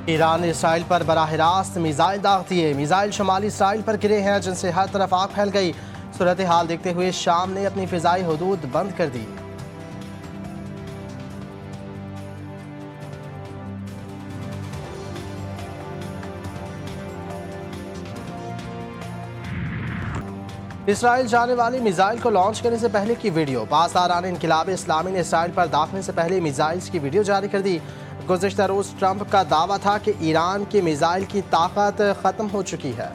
Iran ने Israel पर बराह रास्त मिसाइल दाग दिए। मिसाइल शुमाली इसराइल पर गिरे हैं, जिनसे हर तरफ आग फैल गई। सूरत हाल देखते हुए शाम ने अपनी फिजाई हदूद बंद कर दी। इसराइल जाने वाली मिसाइल को लॉन्च करने से पहले की वीडियो। पासदारान इनकिलाब इस्लामी ने इसराइल पर दाखिले से पहले मिसाइल्स की वीडियो जारी कर दी। गुज़िश्ता रोज ट्रंप का दावा था कि ईरान की मिसाइल की ताकत खत्म हो चुकी है।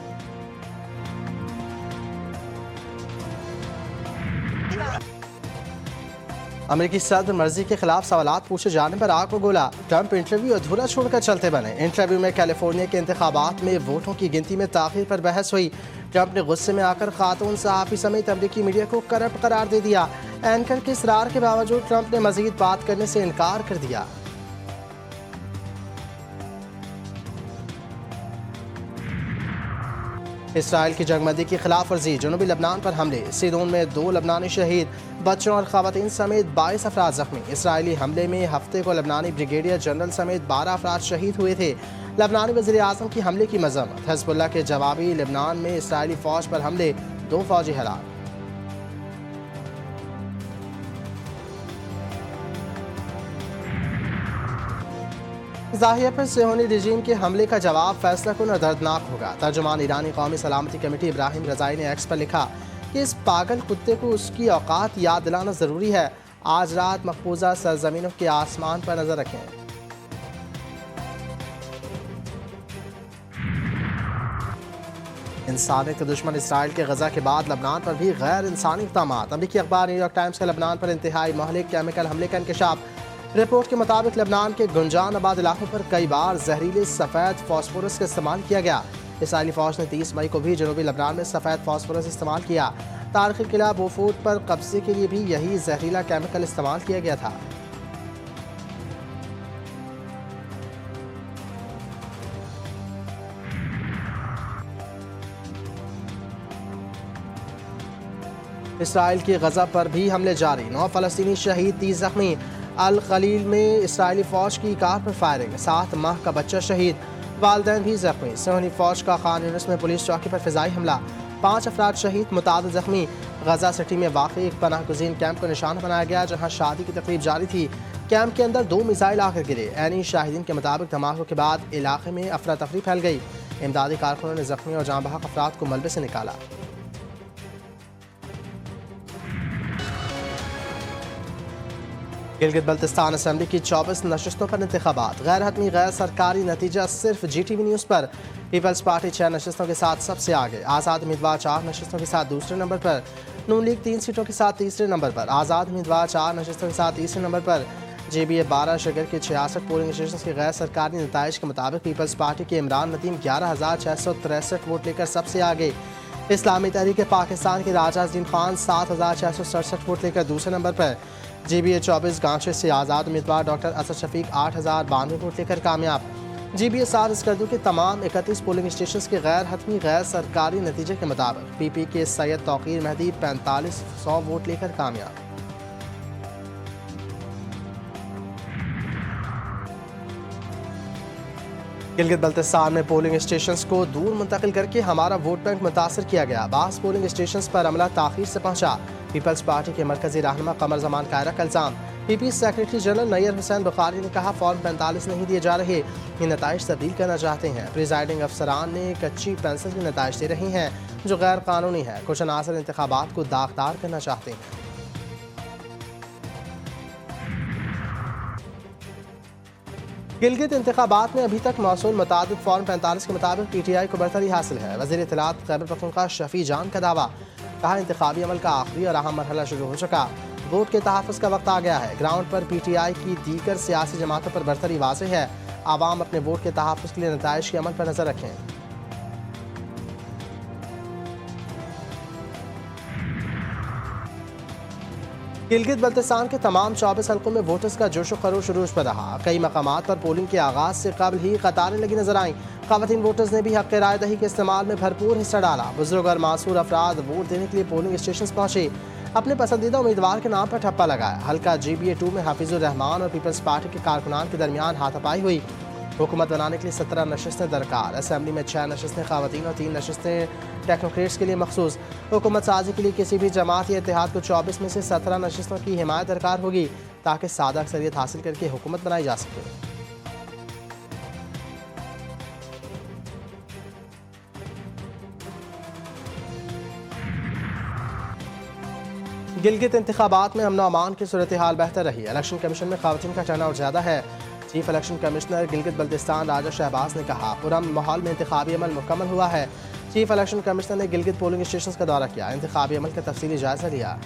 अमेरिकी सदर मर्जी के खिलाफ सवालात पूछे जाने पर आग को गोला। ट्रंप इंटरव्यू अधूरा छोड़कर चलते बने। इंटरव्यू में कैलिफोर्निया के इंतखाबात में वोटों की गिनती में ताखीर पर बहस हुई। ट्रंप ने गुस्से में आकर खातून सहाफ़ी समेत अमेरिकी मीडिया को करप्ट करार दे दिया। एंकर के इसरार के बावजूद ट्रंप ने मजीद बात करने से इनकार कर दिया। इसराइल की जंगबंदी की खिलाफ वर्जी, जनूबी लबनान पर हमले। सीदोन में 2 लबनानी शहीद, बच्चों और खवातीन समेत 22 अफराद जख्मी। इसराइली हमले में हफ्ते को लबनानी ब्रिगेडियर जनरल समेत 12 अफराद शहीद हुए थे। लबनानी वज़ीर आज़म की हमले की मज़म्मत। हिज़्बुल्लाह के जवाबी लबनान में इसराइली फ़ौज पर हमले, 2 फ़ौजी हलाक। ज़ाहिया पर सेहोनी रिजीम के हमले का जवाब फैसला कुन और दर्दनाक होगा। तर्जुमान ईरानी कौमी सलामती कमेटी इब्राहिम रज़ाई ने एक्स पर लिखा कि इस पागल कुत्ते को उसकी औकात याद दिलाना ज़रूरी है। आज रात मकबूजा सरजमीनों के आसमान पर नजर रखें। इंसानियत के दुश्मन इसराइल के गजा के बाद लबनान पर भी गैर इंसानी इक़दाम। अमेरिकी अखबार न्यूयॉर्क टाइम्स का लबनान पर इंतहाई महलिक केमिकल हमले का इंकशाफ। रिपोर्ट के मुताबिक लबनान के गुंजान आबाद इलाकों पर कई बार जहरीले सफ़ेद फास्फोरस का इस्तेमाल किया गया। इसराइली फ़ौज ने 30 मई को भी जनूबी लबनान में सफ़ेद फास्फोरस इस्तेमाल किया। तारीख़ी किला बोफोर्ट पर कब्जे के लिए भी यही जहरीला केमिकल इस्तेमाल किया गया था। इसराइल की गजा पर भी हमले जारी, 9 फ़लस्तीनी शहीद, 30 जख्मी। अल खलील में इसराइली फ़ौज की कार पर फायरिंग, 7 माह का बच्चा शहीद, वालिदैन भी जख्मी। सेहोनी फ़ौज का खान यूनिस में पुलिस चौकी पर फ़िज़ाई हमला, 5 अफराद शहीद, मुतादिद जख्मी। गजा सिटी में वाक़ई एक पनाह गुज़ीन कैंप को निशाना बनाया गया, जहाँ शादी की तकरीब जारी थी। कैंप के अंदर 2 मिसाइल आकर गिरे। ऐनी शाहिदीन के मुताबिक धमाकों के बाद इलाके में अफरा तफरी फैल गई। इमदादी कारकुनों ने जख्मी और जाँ बहक अफराद को मलबे से निकाला। गिलगित बल्तिस्तान असम्बली की 24 नशस्तों पर इंतखाबात, गैर हतमी गैर सरकारी नतीजा सिर्फ GTV न्यूज़ पर। पीपल्स पार्टी 6 नशस्तों के साथ सबसे आगे, आज़ाद उम्मीदवार 4 नशस्तों के साथ दूसरे नंबर पर। नून लीग 3 सीटों के साथ तीसरे नंबर पर, आज़ाद उम्मीदवार 4 नशस्तों के साथ तीसरे नंबर पर। JBA 12 शगर के 66 पोलिंग स्टेशन के गैर सरकारी नताइज के मुताबिक पीपल्स पार्टी के इमरान नदीम 11,663 वोट लेकर सबसे आगे। इस्लामी तहरीक पाकिस्तान के राजा अज़ीम खान 7,667 वोट लेकर दूसरे नंबर पर। JBA 24 गांचे से आज़ाद उम्मीदवार डॉक्टर असद शफीक 8,092 वोट लेकर कामयाब। JBA 7 स्कर्दू के तमाम 31 पोलिंग स्टेशन के गैर हतमी गैर सरकारी नतीजे के मुताबिक PP के सैयद तौकीर मेहदी 4500 वोट लेकर कामयाब। गिलगित बल्तिस्तान में पोलिंग स्टेशंस को दूर मुंतकिल करके हमारा वोट बैंक मुतासर किया गया। बास पोलिंग स्टेशंस पर अमला ताखीर से पहुंचा। पीपल्स पार्टी के मरकजी रहनुमा कमर जमान कायरा का इल्जाम। PP secretary general Nayyar Hussain Bukhari ने कहा फॉर्म 45 नहीं दिए जा रहे, ये नताइज तब्दील करना चाहते हैं। प्रिजाइडिंग अफसरान ने कच्ची पेंसिल के नताइज दे रही हैं जो गैर कानूनी है। कुछ अनासर इंतखाबात को दागदार करना चाहते हैं। गिलगित इंतखाबात में अभी तक मौसूल मुताबिक फॉर्म 45 के मुताबिक PTI को बरतरी हासिल है। वज़ीर इत्तलात खैबर पख्तूनख्वा शफी जान का दावा, कहा इंतखाबी अमल का आखिरी और अहम मरहला शुरू हो चुका, वोट के तहफ़्फ़ुज़ का वक्त आ गया है। ग्राउंड पर PTI की दीगर सियासी जमातों पर बरतरी वाज़ेह है। आवाम अपने वोट के तहफ़्फ़ुज़ के लिए नताइज के अमल पर नजर रखें। गिलगित बल्तिस्तान के तमाम 24 हल्कों में वोटर्स का जोशो खरोश उरूज पर रहा। कई मकामात पर पोलिंग के आगाज से कबल ही कतारें लगी नजर आईं। ख़वातीन वोटर्स ने भी हक़ राय दही के इस्तेमाल में भरपूर हिस्सा डाला। बुजुर्ग और मासूर अफराद वोट देने के लिए पोलिंग स्टेशन पहुंचे, अपने पसंदीदा उम्मीदवार के नाम पर ठप्पा लगाया। हल्का GBA 2 में हाफिजुर रहमान और पीपल्स पार्टी के कारकुनान के दरमियान हाथापाई हुई। हुकूमत बनाने के लिए 17 नशस्तें दरकार। असम्बली में 6 नशस्तें ख़वातीन और 3 नशस्तें टेक्नोक्रेट्स के लिए मखसूस। हुकूमत साजी के लिए किसी भी जमात या इत्तेहाद को 24 में से 17 नशस्तों की हिमायत दरकार होगी ताकि सादा अक्सरियत हासिल करके हुकूमत बनाई जा सके। गिलगित इंतखाबात में अमन व अमान की सूरत हाल बेहतर रही। इलेक्शन कमीशन में ख़वातीन का टर्नआउट ज़्यादा है। Chief election commissioner Gilgit Baltistan Raja Shahbaz ने कहा पुरअमन माहौल में इंतखाबी अमल मुकम्मल हुआ है। चीफ इलेक्शन कमिश्नर ने गिलगित पोलिंग स्टेशन का दौरा किया, इंतखाबी अमल का तफसीली जायजा लिया।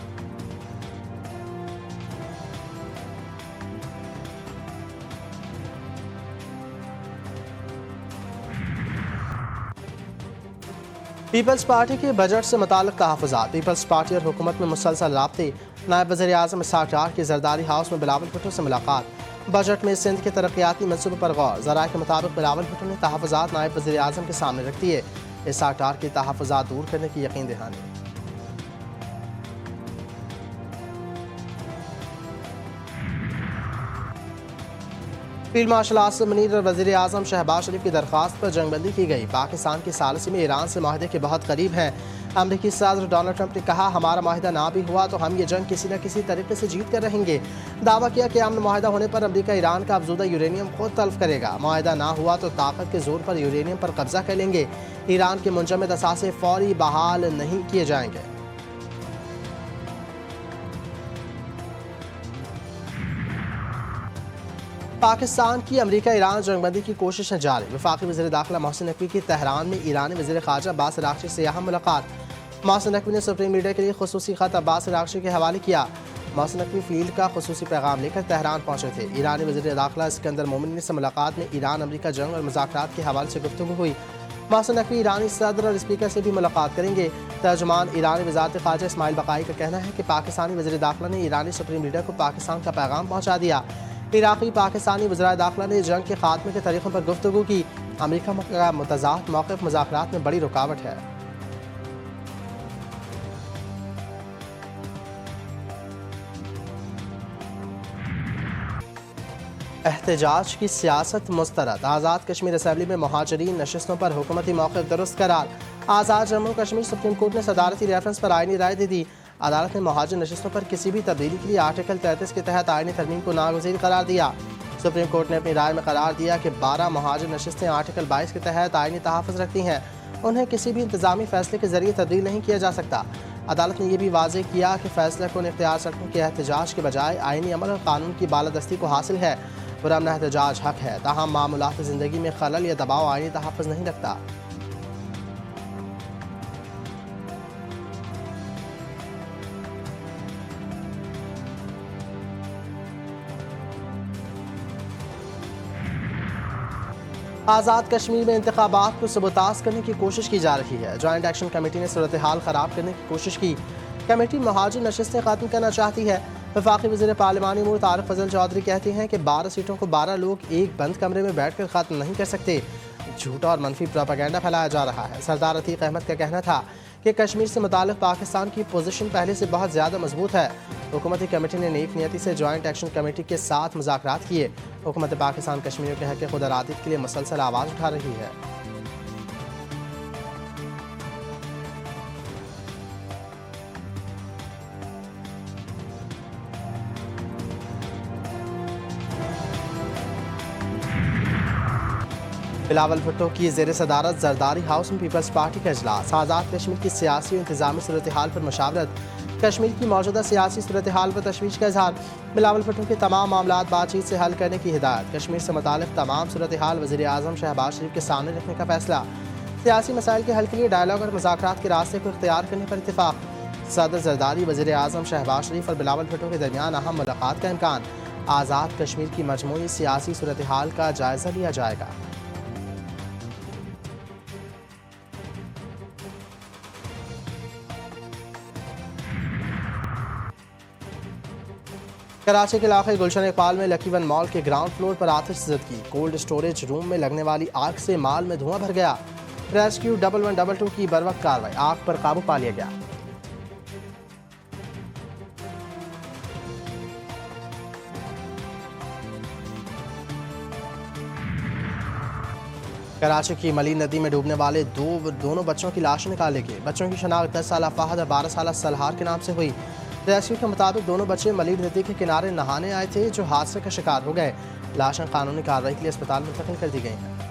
पीपल्स पार्टी के बजट से मुताल्लिक़ तहफ़्फ़ुज़ात। पीपल्स पार्टी और हुकूमत में मुसलसल राब्ते। नायब वज़ीर आज़म इसहाक़ डार की जरदारी हाउस में बिलावल भुट्टो से मुलाकात। बजट में सिंध के तरक्याती मनसूबे पर गौर। ज़राए के मुताबिक बिलावल भुट्टो ने तहफ़्फ़ुज़ात नायब वज़ीर आज़म के सामने रख दिए। इसहाक़ डार की तहफ़्फ़ुज़ात दूर करने की यकीन दहानी। फील्ड मार्शल आसिम मुनीर और वज़ीर आज़म शहबाज शरीफ की दरख्वास्त पर जंगबंदी की गई। पाकिस्तान की सालसी में ईरान से माहदे के बहुत करीब है। अमरीकी सदर डोनाल्ड ट्रंप ने कहा हमारा माहिदा ना भी हुआ तो हम ये जंग किसी न किसी तरीके से जीत कर रहेंगे। दावा किया कि अमन माहिदा होने पर अमरीका ईरान का अफजूदा यूरेनियम खुद तल्फ करेगा। माहिदा ना हुआ तो ताकत के जोर पर यूरेनियम पर कब्जा कर लेंगे। ईरान के मुंजमद असासे फौरी बहाल नहीं किए जाएंगे। पाकिस्तान की अमरीका ईरान जंगबंदी की कोशिशें जारी। वफाकी वज़ीर दाखिला मोहसिन नकवी की तेहरान में ईरानी वज़ीर ख़ारजा अब्बास अराग़ची से यहाँ मुलाकात। मोहसिन नकवी ने सुप्रीम लीडर के लिए खुसूसी ख़त अब्बास अराग़ची के हवाले किया। मोहसिन नकवी फील्ड का खुसूसी पैगाम लेकर तेहरान पहुँचे थे। ईरानी वज़ीर दाखिला सिकंदर मोमिनी से मुलाकात में ईरान अमरीका जंग और मुज़ाकरात के हवाले से गुफ्तगू हुई। मोहसिन नकवी ईरानी सदर और स्पीकर से भी मुलाकात करेंगे। तर्जुमान ईरानी वज़ारत ख़ारजा इस्माइल बक़ाई का कहना है कि पाकिस्तानी वज़ीर दाखिला ने ईरानी सुप्रीम लीडर को पाकिस्तान का पैगाम पहुँचा दिया। इराक़ी पाकिस्तानी वज़राए दाखिला ने जंग के खात्मे के तरीक़ों पर गुफ्तगू की। अमरीका का मुतज़ाद मौक़िफ़ मुज़ाकरात में बड़ी रुकावट है। एहतजाज की सियासत मुस्तरद। आज़ाद कश्मीर असम्बली में मुहाजिरीन नशस्तों पर हुकूमती मौक़िफ़ दुरुस्त करार। आज़ाद जम्मू कश्मीर सुप्रीम कोर्ट ने सदारती रेफरेंस पर आईनी राय दे दी। अदालत ने मुहाजिर नशस्तों पर किसी भी तब्दीली के लिए आर्टिकल 33 के तहत आईनी तरमीम को नागुज़ीर करार दिया। सुप्रीम कोर्ट ने अपनी राय में करार दिया कि 12 मुहाजिर नशस्तें आर्टिकल 22 के तहत आईनी तहफ़्फ़ुज़ रखती हैं। उन्हें किसी भी इंतज़ामी फ़ैसले के ज़रिए तब्दील नहीं किया जा सकता। अदालत ने यह भी वाज़ेह किया कि फ़ैसला कौन इख्तियार सड़कों के एहतजाज के बजाय आईनी अमल और कानून की बालादस्ती को हासिल है। पुरअमन एहतजाज हक है, ताहम मामूलात ज़िंदगी में खलल या दबाव आईनी तहफ़्फ़ुज़ नहीं रखता। आज़ाद कश्मीर में इंतखाबात को सबोताज करने की कोशिश की जा रही है। जॉइंट एक्शन कमेटी ने सूरत हाल ख़राब करने की कोशिश की। कमेटी मुहाजिर नशस्तें ख़त्म करना चाहती है। वफाकी वज़ीर पार्लिमानी अमूर तारिक फजल चौधरी कहते हैं कि 12 सीटों को 12 लोग एक बंद कमरे में बैठ कर ख़त्म नहीं कर सकते। झूठा और मनफी प्रोपेगेंडा फैलाया जा रहा है। सरदार अतीक अहमद का कहना था कि कश्मीर से मुताल्लिक़ पाकिस्तान की पोजीशन पहले से बहुत ज़्यादा मजबूत है। हुकूमती कमेटी ने नेक नियति से जॉइंट एक्शन कमेटी के साथ मुज़ाकरात किए। हुकूमत पाकिस्तान कश्मीरियों के हक़ खुद इरादत के लिए मुसलसल आवाज़ उठा रही है। बिलावल भुट्टो की ज़ेर सदारत जरदारी हाउस में पीपल्स पार्टी का इजलास। आज़ाद कश्मीर की सियासी और इंतज़ामी सूरत हाल पर मशावरत। कश्मीर की मौजूदा सियासी सूरत हाल पर तशवीश का इजहार। बिलावल भुट्टो के तमाम मामलात बातचीत से हल करने की हिदायत। कश्मीर से मुताल्लिक़ तमाम सूरत हाल वज़ीर आज़म शहबाज शरीफ के सामने रखने का फैसला। सियासी मसाइल के हल के लिए डायलॉग और मुज़ाकरात के रास्ते को इख्तियार करने पर इत्तेफाक। सदर जरदारी, वज़ीर आज़म शहबाज शरीफ और बिलावल भुट्टो के दरमियान अहम मुलाकात का इम्कान। आज़ाद कश्मीर की मजमूई सियासी सूरत हाल का जायज़ा लिया जाएगा। कराची के इलाके गुलशन इकबाल में लकी वन मॉल के ग्राउंड फ्लोर पर आतिशज़दगी। कोल्ड स्टोरेज रूम में लगने वाली आग से माल में धुआं भर गया। रेस्क्यू 1122 की बरवक्त कार्रवाई, आग पर काबू पा लिया गया। कराची की मलीन नदी में डूबने वाले दोनों बच्चों की लाश निकाली गई। बच्चों की शनाख्त 10 साल फाहद और 12 साल सलहार के नाम से हुई। रेस्क्यू के मुताबिक दोनों बच्चे मलीन नदी के किनारे नहाने आए थे जो हादसे का शिकार हो गए। लाशें कानूनी कार्रवाई के लिए अस्पताल मुंतकिल कर दी गई हैं।